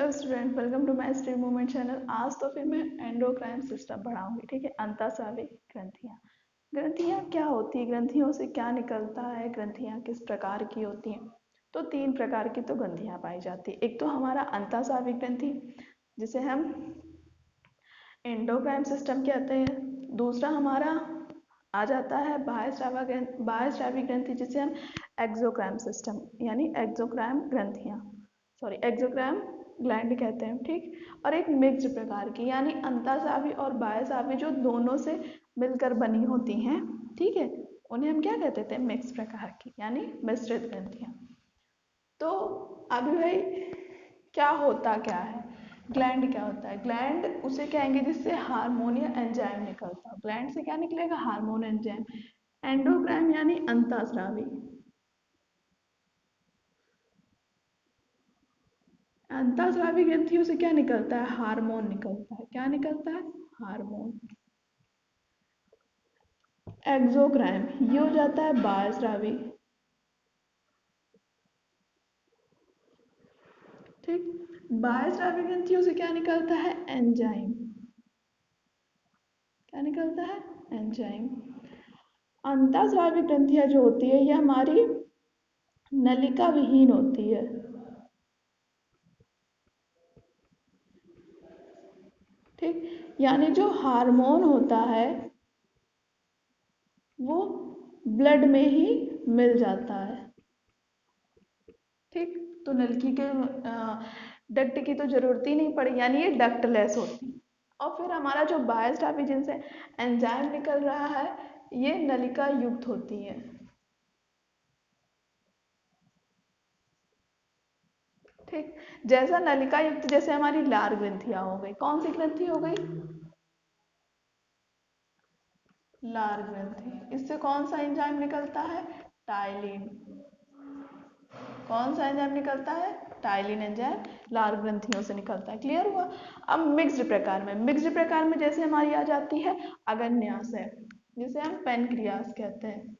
Hello student, welcome to my stream movement channel. आज तो फिर मैं एंडोक्राइन सिस्टम पढ़ाऊंगी। ठीक है, अंतःस्रावी ग्रंथियाँ। ग्रंथियाँ क्या होती है, ग्रंथियों से क्या निकलता है, ग्रंथियाँ किस प्रकार की होती हैं। तो तीन प्रकार की तो ग्रंथियाँ पाई जाती है। एक तो हमारा अंतःस्रावी ग्रंथि, जिसे हम एंडोक्राइन सिस्टम कहते हैं। दूसरा हमारा आ जाता है बाह्यस्रावी ग्रंथि, जिसे हम एक्सोक्राइन सिस्टम यानी एक्सोक्राइन ग्रंथियाँ, सॉरी एक्सोक्राइन ग्लैंड कहते हैं। ठीक, और एक मिक्स्ड प्रकार की यानी अंतःस्रावी और बाह्यस्रावी जो दोनों से मिलकर बनी होती हैं। ठीक है, उन्हें हम क्या कहते थे, मिक्स प्रकार की यानी मिश्रित ग्रंथियाँ। तो अभी भाई क्या होता क्या है, ग्लैंड क्या होता है। ग्लैंड उसे कहेंगे जिससे हार्मोन या एंजाइम निकलता है। ग्लैंड से क्या निकलेगा, हार्मोन एंजाइम। एंडोक्राइन यानी अंतःस्रावी। अंतःस्रावी ग्रंथियों से क्या निकलता है, हार्मोन निकलता है। क्या निकलता है, हार्मोन। एक्सोक्राइन ये हो जाता है बाह्यस्रावी। ठीक, बाह्यस्रावी ग्रंथियों से क्या निकलता है, एंजाइम। क्या निकलता है, एंजाइम। अंतःस्रावी ग्रंथियां जो होती है ये हमारी नलिका विहीन होती है। ठीक, यानी जो हार्मोन होता है वो ब्लड में ही मिल जाता है। ठीक, तो नलकी के डक्ट की तो जरूरत ही नहीं पड़ी, यानी ये डक्टलेस होती है। और फिर हमारा जो बाह्यस्रावी जिनसे एंजाइम निकल रहा है ये नलिका युक्त होती है। ठीक, जैसा नलिका युक्त जैसे हमारी लार ग्रंथियां हो गई। कौन सी ग्रंथि हो गई, लार ग्रंथि। इससे कौन सा एंजाइम निकलता है, टाइलिन। कौन सा एंजाइम निकलता है, टाइलिन एंजाइम लार ग्रंथियों से निकलता है। क्लियर हुआ। अब मिक्स्ड प्रकार में, मिक्स्ड प्रकार में जैसे हमारी आ जाती है अग्न्याशय, जिसे हम पेनक्रियास कहते हैं।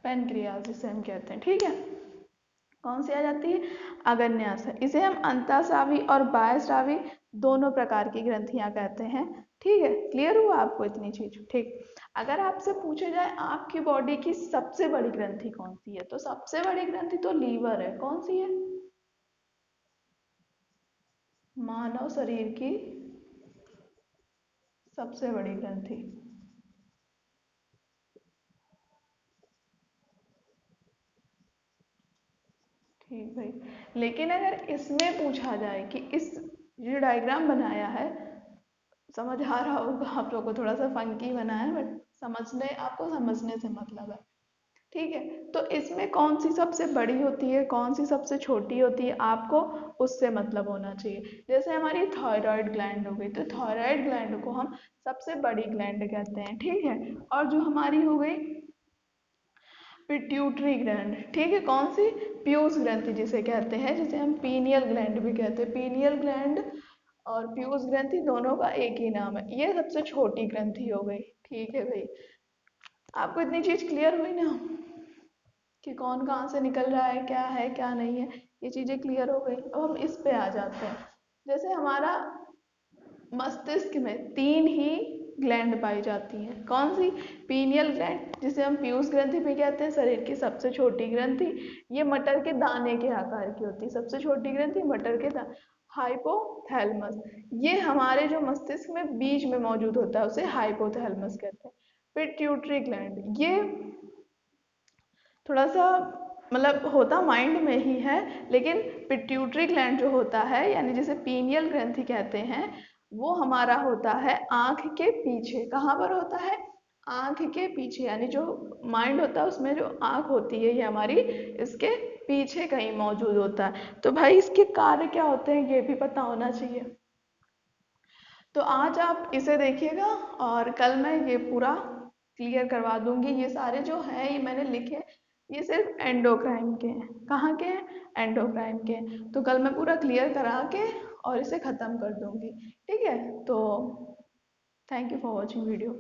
पेनक्रियास जिसे हम कहते हैं। ठीक है, कौन सी आ जाती है, अग्न्याशय। इसे हम अंतःस्रावी और बाह्यस्रावी दोनों प्रकार की ग्रंथियां कहते हैं। ठीक है, क्लियर हुआ आपको इतनी चीज। ठीक, अगर आपसे पूछे जाए आपकी बॉडी की सबसे बड़ी ग्रंथि कौन सी है, तो सबसे बड़ी ग्रंथि तो लीवर है। कौन सी है, मानव शरीर की सबसे बड़ी ग्रंथि। ठीक भाई, लेकिन अगर इसमें पूछा जाए कि इस जो डायग्राम बनाया है, समझ आ रहा होगा आप लोगों को, थोड़ा सा फंकी बना है बट समझने, आपको समझने से मतलब है। ठीक है, तो इसमें कौन सी सबसे बड़ी होती है, कौन सी सबसे छोटी होती है, आपको उससे मतलब होना चाहिए। जैसे हमारी थायराइड ग्लैंड हो गई, तो थायराइड ग्लैंड को हम सबसे बड़ी ग्लैंड कहते हैं। ठीक है, और जो हमारी हो गई पिट्यूटरी ग्लैंड, ठीक है, कौन सी, पीयूष ग्रंथि जिसे कहते हैं, जिसे हम पीनियल ग्लैंड भी कहते हैं। पीनियल ग्लैंड और पीयूष ग्रंथि दोनों का एक ही नाम है, ये सबसे छोटी ग्रंथि हो गई। ठीक है भाई, आपको इतनी चीज क्लियर हुई ना कि कौन कहाँ से निकल रहा है क्या नहीं है, ये चीजें क्लियर हो गई। अब हम इस पे आ जाते हैं। जैसे हमारा मस्तिष्क में तीन ही ग्लैंड पाई जाती हैं। कौन सी, पीनियल ग्लैंड जिसे हम पीयूष ग्रंथि भी कहते हैं, शरीर की सबसे छोटी ग्रंथि। ये मटर के दाने के आकार की होती है, सबसे छोटी ग्रंथि मटर के दाने। हाइपोथैलेमस, ये हमारे जो मस्तिष्क में बीच में मौजूद होता है, उसे हाइपोथैलेमस कहते हैं। पिट्यूटरी ग्लैंड ये थोड़ा सा मतलब होता माइंड में ही है, लेकिन पिट्यूटरी ग्लैंड जो होता है यानी जिसे पीनियल ग्रंथि कहते हैं, वो हमारा होता है आंख के पीछे। कहाँ पर होता है, आंख के पीछे, यानी जो माइंड होता है उसमें जो आंख होती है ये हमारी इसके पीछे कहीं मौजूद होता है। तो भाई इसके कार्य क्या होते हैं ये भी पता होना चाहिए। तो आज आप इसे देखिएगा और कल मैं ये पूरा क्लियर करवा दूंगी। ये सारे जो हैं ये मैंने लिखे, ये सिर्फ एंडोक्राइन के हैं। कहाँ के हैं? एंडोक्राइन के हैं। तो कल मैं पूरा क्लियर करा के और इसे ख़त्म कर दूंगी। ठीक है, तो thank you for watching video.